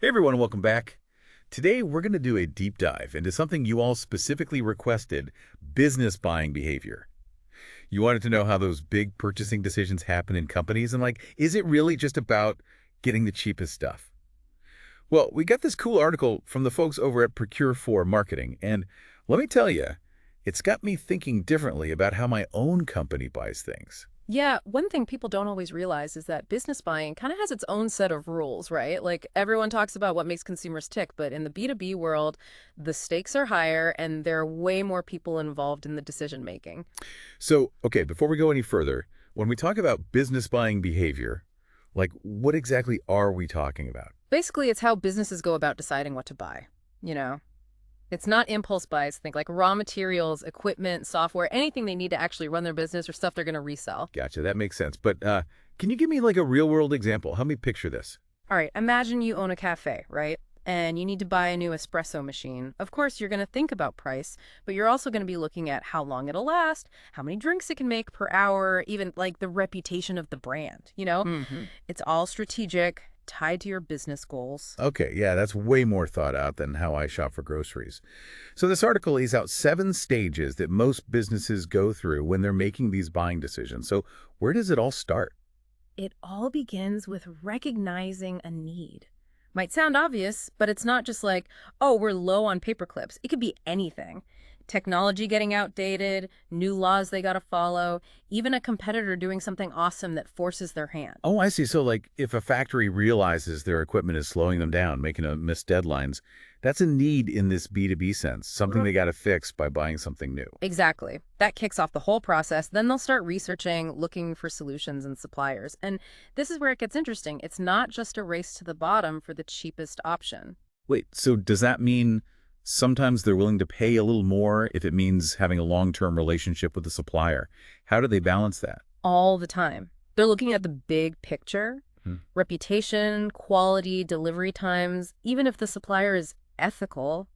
Hey everyone, welcome back. Today we're going to do a deep dive into something you all specifically requested, business buying behavior. You wanted to know how those big purchasing decisions happen in companies and is it really just about getting the cheapest stuff? Well, we got this cool article from the folks over at Procure4 Marketing, and let me tell you, it's got me thinking differently about how my own company buys things. Yeah, one thing people don't always realize is that business buying kind of has its own set of rules, right? Like everyone talks about what makes consumers tick, but in the B2B world, the stakes are higher and there are way more people involved in the decision making. So, okay, before we go any further, when we talk about business buying behavior, what exactly are we talking about? Basically, it's how businesses go about deciding what to buy, you know? It's not impulse buys, think like raw materials, equipment, software, anything they need to actually run their business or stuff they're going to resell. Gotcha, that makes sense. But can you give me a real-world example? Help me picture this. All right, imagine you own a cafe, right? And you need to buy a new espresso machine. Of course, you're going to think about price, but you're also going to be looking at how long it'll last, how many drinks it can make per hour, even like the reputation of the brand, you know? It's all strategic, tied to your business goals. Okay, yeah, that's way more thought out than how I shop for groceries. So this article lays out 7 stages that most businesses go through when they're making these buying decisions. So where does it all start? It all begins with recognizing a need. Might sound obvious, but it's not just like, oh, we're low on paper clips. It could be anything. Technology getting outdated, new laws they gotta follow, even a competitor doing something awesome that forces their hand. Oh, I see. So if a factory realizes their equipment is slowing them down, making them miss deadlines, that's a need in this B2B sense, something they got to fix by buying something new. Exactly. That kicks off the whole process. Then they'll start researching, looking for solutions and suppliers. And this is where it gets interesting. It's not just a race to the bottom for the cheapest option. Wait, so does that mean sometimes they're willing to pay a little more if it means having a long-term relationship with the supplier? How do they balance that? All the time. They're looking at the big picture, Hmm. reputation, quality, delivery times, even if the supplier is ethical,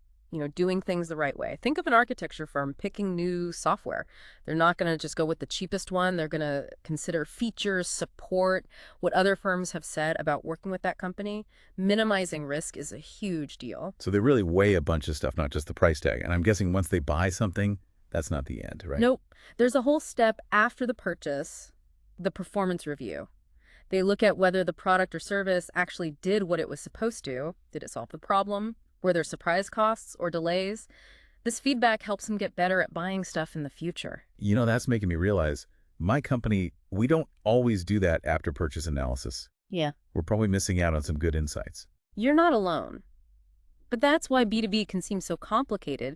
doing things the right way. Think of an architecture firm picking new software. They're not going to just go with the cheapest one. They're going to consider features, support, what other firms have said about working with that company. Minimizing risk is a huge deal. So they really weigh a bunch of stuff, not just the price tag. And I'm guessing once they buy something, that's not the end, right? Nope. There's a whole step after the purchase, the performance review. They look at whether the product or service actually did what it was supposed to. Did it solve the problem? Were there surprise costs or delays? This feedback helps them get better at buying stuff in the future. That's making me realize my company, we don't always do that after purchase analysis. Yeah. We're probably missing out on some good insights. You're not alone. But that's why B2B can seem so complicated.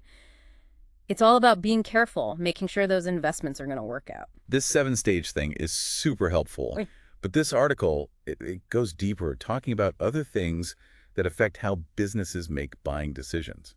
It's all about being careful, making sure those investments are going to work out. This 7-stage thing is super helpful, Oi. but this article, it goes deeper, talking about other things that affect how businesses make buying decisions.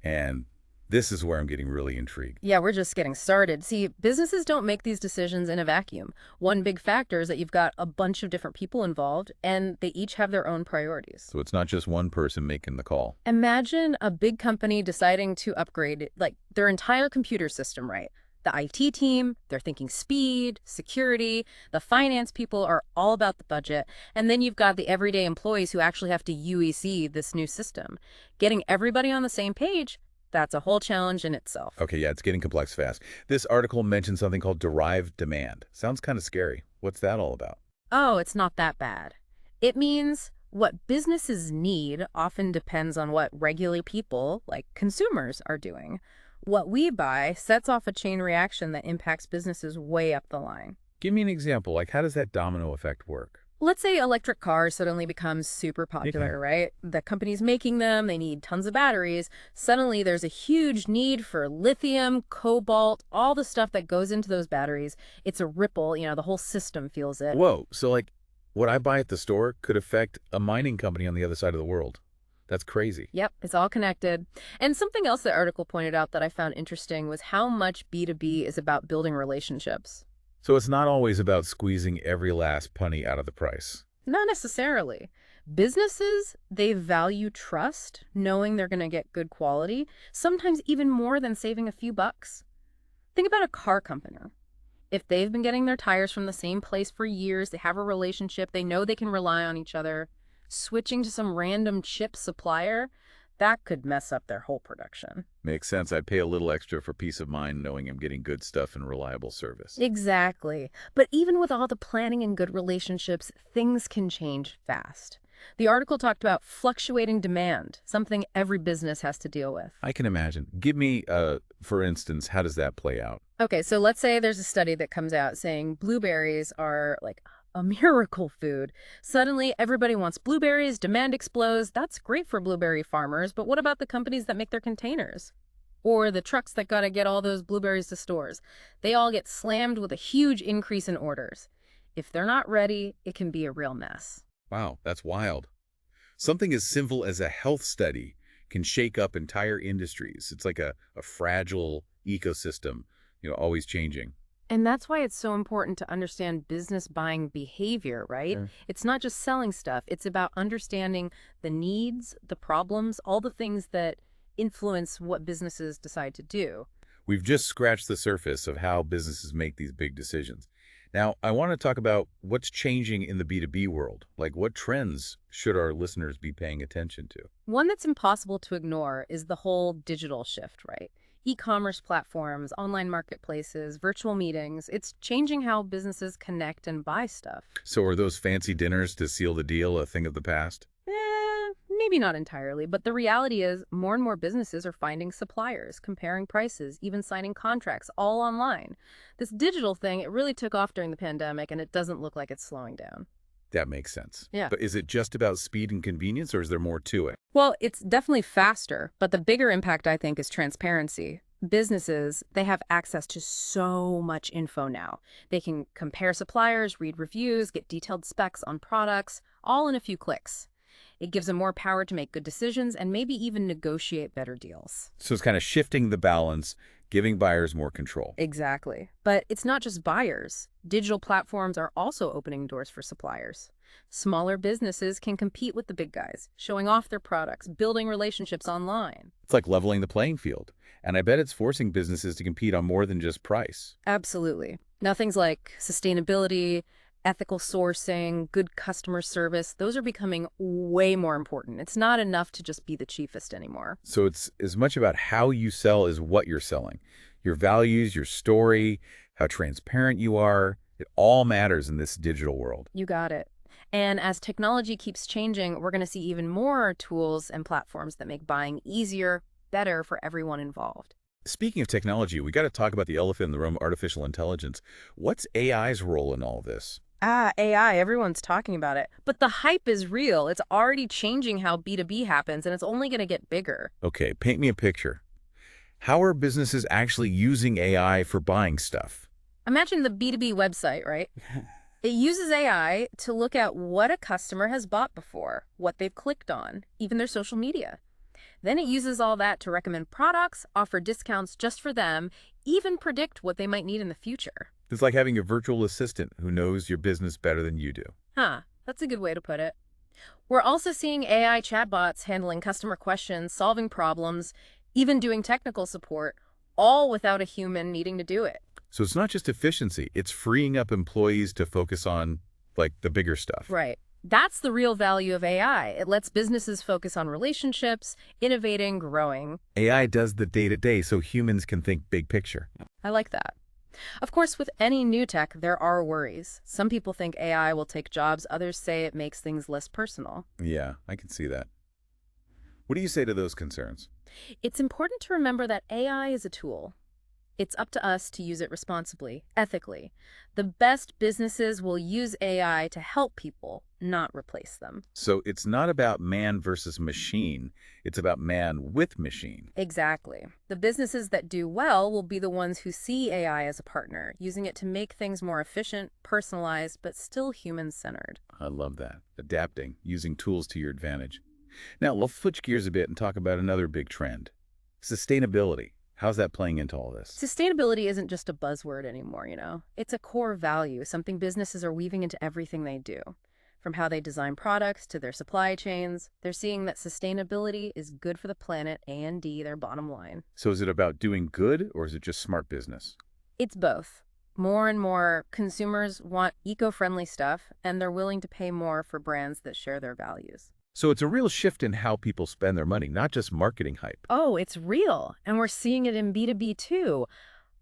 And this is where I'm getting really intrigued. Yeah, we're just getting started. See, businesses don't make these decisions in a vacuum. One big factor is that you've got a bunch of different people involved, and they each have their own priorities. So it's not just one person making the call. Imagine a big company deciding to upgrade their entire computer system, right? The IT team, they're thinking speed, security, the finance people are all about the budget, and then you've got the everyday employees who actually have to UEC this new system. Getting everybody on the same page, that's a whole challenge in itself. Okay, yeah, it's getting complex fast. This article mentions something called derived demand. Sounds kind of scary. What's that all about? Oh, it's not that bad. It means what businesses need often depends on what regular people, like consumers, are doing. What we buy sets off a chain reaction that impacts businesses way up the line. Give me an example. How does that domino effect work? Let's say electric cars suddenly become super popular, Okay. right? The company's making them, they need tons of batteries. Suddenly there's a huge need for lithium, cobalt, all the stuff that goes into those batteries. It's a ripple, the whole system feels it. Whoa, so what I buy at the store could affect a mining company on the other side of the world. That's crazy. Yep, it's all connected. And something else the article pointed out that I found interesting was how much B2B is about building relationships. So it's not always about squeezing every last penny out of the price. Not necessarily. Businesses, they value trust, knowing they're going to get good quality, sometimes even more than saving a few bucks. Think about a car company. If they've been getting their tires from the same place for years, they have a relationship, they know they can rely on each other, Switching to some random chip supplier, that could mess up their whole production. Makes sense. I'd pay a little extra for peace of mind knowing I'm getting good stuff and reliable service. Exactly. But even with all the planning and good relationships, things can change fast. The article talked about fluctuating demand, something every business has to deal with. I can imagine. Give me, for instance, how does that play out? Okay, so let's say there's a study that comes out saying blueberries are like a miracle food. Suddenly, everybody wants blueberries, demand explodes. That's great for blueberry farmers, but what about the companies that make their containers? Or the trucks that gotta get all those blueberries to stores? They all get slammed with a huge increase in orders. If they're not ready, it can be a real mess. Wow, that's wild. Something as simple as a health study can shake up entire industries. It's like a fragile ecosystem, always changing. And that's why it's so important to understand business buying behavior, right? Sure. It's not just selling stuff. It's about understanding the needs, the problems, all the things that influence what businesses decide to do. We've just scratched the surface of how businesses make these big decisions. Now, I want to talk about what's changing in the B2B world. Like, what trends should our listeners be paying attention to? One that's impossible to ignore is the whole digital shift, right? E-commerce platforms, online marketplaces, virtual meetings, it's changing how businesses connect and buy stuff. So are those fancy dinners to seal the deal a thing of the past? Maybe not entirely, but the reality is more and more businesses are finding suppliers, comparing prices, even signing contracts, all online. This digital thing, it really took off during the pandemic, and it doesn't look like it's slowing down. That makes sense. Yeah. But is it just about speed and convenience, or is there more to it? Well, it's definitely faster, but the bigger impact, I think, is transparency. Businesses, they have access to so much info now. They can compare suppliers, read reviews, get detailed specs on products, all in a few clicks. It gives them more power to make good decisions and maybe even negotiate better deals. So it's kind of shifting the balance, giving buyers more control. Exactly. But it's not just buyers. Digital platforms are also opening doors for suppliers. Smaller businesses can compete with the big guys, showing off their products, building relationships online. It's like leveling the playing field. And I bet it's forcing businesses to compete on more than just price. Absolutely. Now, things like sustainability, ethical sourcing, good customer service, those are becoming way more important. It's not enough to just be the cheapest anymore. So it's as much about how you sell as what you're selling. Your values, your story, how transparent you are, it all matters in this digital world. You got it. And as technology keeps changing, we're going to see even more tools and platforms that make buying easier, better for everyone involved. Speaking of technology, we got to talk about the elephant in the room, artificial intelligence. What's AI's role in all this? AI, everyone's talking about it. But the hype is real. It's already changing how B2B happens, and it's only going to get bigger. Okay, paint me a picture. How are businesses actually using AI for buying stuff? Imagine the B2B website, right? It uses AI to look at what a customer has bought before, what they've clicked on, even their social media. Then it uses all that to recommend products, offer discounts just for them, even predict what they might need in the future. It's like having a virtual assistant who knows your business better than you do. Huh, that's a good way to put it. We're also seeing AI chatbots handling customer questions, solving problems, even doing technical support, all without a human needing to do it. So it's not just efficiency, it's freeing up employees to focus on, like, the bigger stuff. Right. That's the real value of AI. It lets businesses focus on relationships, innovating, growing. AI does the day-to-day so humans can think big picture. I like that. Of course, with any new tech, there are worries. Some people think AI will take jobs. Others say it makes things less personal. Yeah, I can see that. What do you say to those concerns? It's important to remember that AI is a tool. It's up to us to use it responsibly, ethically. The best businesses will use AI to help people, not replace them. So it's not about man versus machine, it's about man with machine. Exactly. The businesses that do well will be the ones who see AI as a partner, using it to make things more efficient, personalized, but still human-centered. I love that. Adapting, using tools to your advantage. Now, let's switch gears a bit and talk about another big trend. Sustainability. How's that playing into all this? Sustainability isn't just a buzzword anymore, you know? It's a core value, something businesses are weaving into everything they do. From how they design products to their supply chains, they're seeing that sustainability is good for the planet and their bottom line. So is it about doing good or is it just smart business? It's both. More and more consumers want eco-friendly stuff, and they're willing to pay more for brands that share their values. So it's a real shift in how people spend their money, not just marketing hype. Oh, it's real. And we're seeing it in B2B too.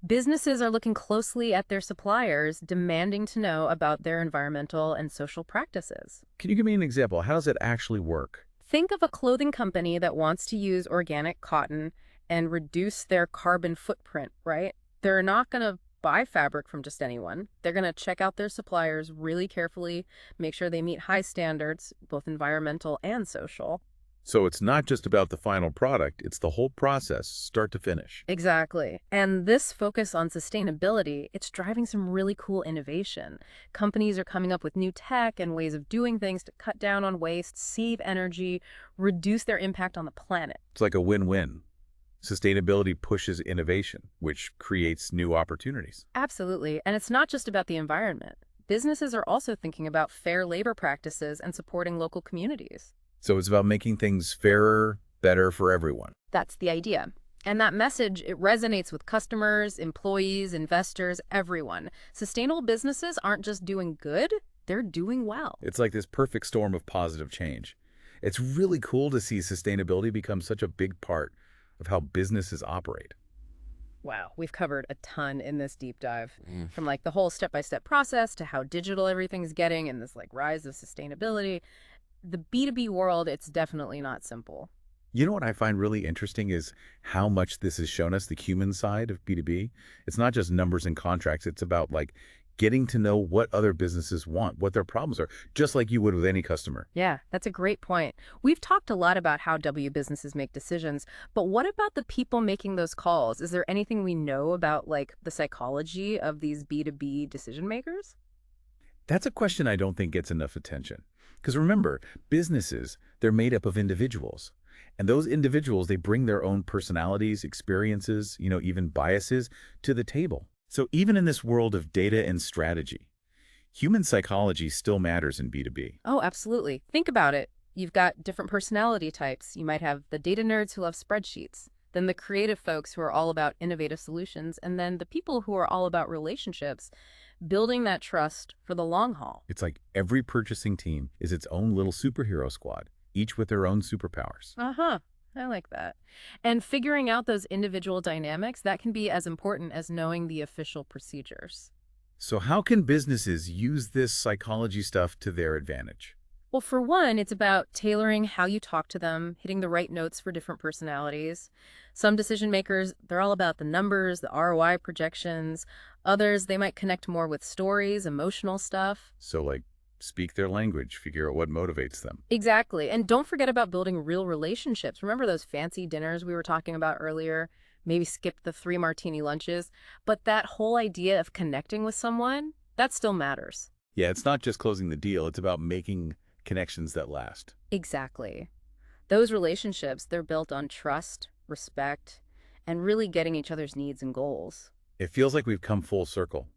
Businesses are looking closely at their suppliers, demanding to know about their environmental and social practices. Can you give me an example? How does it actually work? Think of a clothing company that wants to use organic cotton and reduce their carbon footprint, right? They're not going to buy fabric from just anyone. They're going to check out their suppliers really carefully, make sure they meet high standards, both environmental and social. So it's not just about the final product, it's the whole process, start to finish. Exactly. And this focus on sustainability, it's driving some really cool innovation. Companies are coming up with new tech and ways of doing things to cut down on waste, save energy, reduce their impact on the planet. It's like a win-win. Sustainability pushes innovation, which creates new opportunities. Absolutely. And it's not just about the environment. Businesses are also thinking about fair labor practices and supporting local communities. So it's about making things fairer, better for everyone. That's the idea. And that message, it resonates with customers, employees, investors, everyone. Sustainable businesses aren't just doing good, they're doing well. It's like this perfect storm of positive change. It's really cool to see sustainability become such a big part of how businesses operate. Wow, we've covered a ton in this deep dive, from like the whole step-by-step process to how digital everything's getting and this like rise of sustainability. The B2B world, it's definitely not simple. You know what I find really interesting is how much this has shown us the human side of B2B. It's not just numbers and contracts. It's about like getting to know what other businesses want, what their problems are, just like you would with any customer. Yeah, that's a great point. We've talked a lot about how W businesses make decisions, but what about the people making those calls? Is there anything we know about like the psychology of these B2B decision makers? That's a question I don't think gets enough attention. Because remember, businesses, they're made up of individuals. And those individuals, they bring their own personalities, experiences, even biases to the table. So even in this world of data and strategy, human psychology still matters in B2B. Oh, absolutely. Think about it. You've got different personality types. You might have the data nerds who love spreadsheets, then the creative folks who are all about innovative solutions, and then the people who are all about relationships, building that trust for the long haul. It's like every purchasing team is its own little superhero squad, each with their own superpowers. Uh-huh. I like that. And figuring out those individual dynamics, that can be as important as knowing the official procedures. So how can businesses use this psychology stuff to their advantage? Well, for one, it's about tailoring how you talk to them, hitting the right notes for different personalities. Some decision makers, they're all about the numbers, the ROI projections. Others, they might connect more with stories, emotional stuff. So like speak their language, figure out what motivates them. Exactly. And don't forget about building real relationships. Remember those fancy dinners we were talking about earlier? Maybe skip the 3 martini lunches. But that whole idea of connecting with someone, that still matters. Yeah, it's not just closing the deal, it's about making connections that last. Exactly. Those relationships, they're built on trust, respect, and really getting each other's needs and goals. It feels like we've come full circle,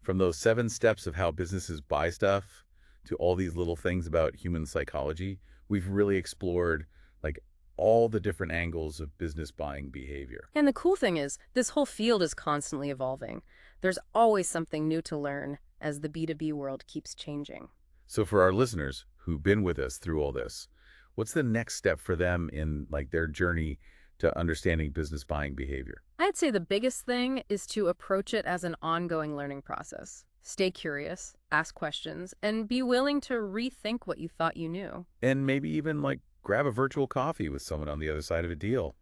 from those 7 steps of how businesses buy stuff to all these little things about human psychology. We've really explored like all the different angles of business buying behavior. And the cool thing is, this whole field is constantly evolving. There's always something new to learn as the B2B world keeps changing. So for our listeners who've been with us through all this, what's the next step for them in like their journey to understanding business buying behavior? I'd say the biggest thing is to approach it as an ongoing learning process. Stay curious, ask questions, and be willing to rethink what you thought you knew. And maybe even like grab a virtual coffee with someone on the other side of a deal.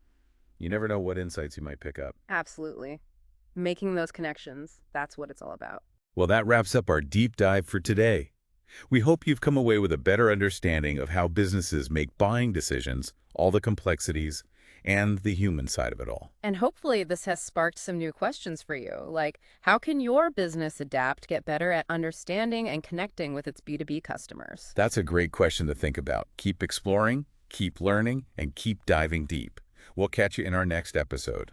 You never know what insights you might pick up. Absolutely. Making those connections, that's what it's all about. Well, that wraps up our deep dive for today. We hope you've come away with a better understanding of how businesses make buying decisions, all the complexities, and the human side of it all. And hopefully this has sparked some new questions for you, like how can your business adapt, get better at understanding and connecting with its B2B customers? That's a great question to think about. Keep exploring, keep learning, and keep diving deep. We'll catch you in our next episode.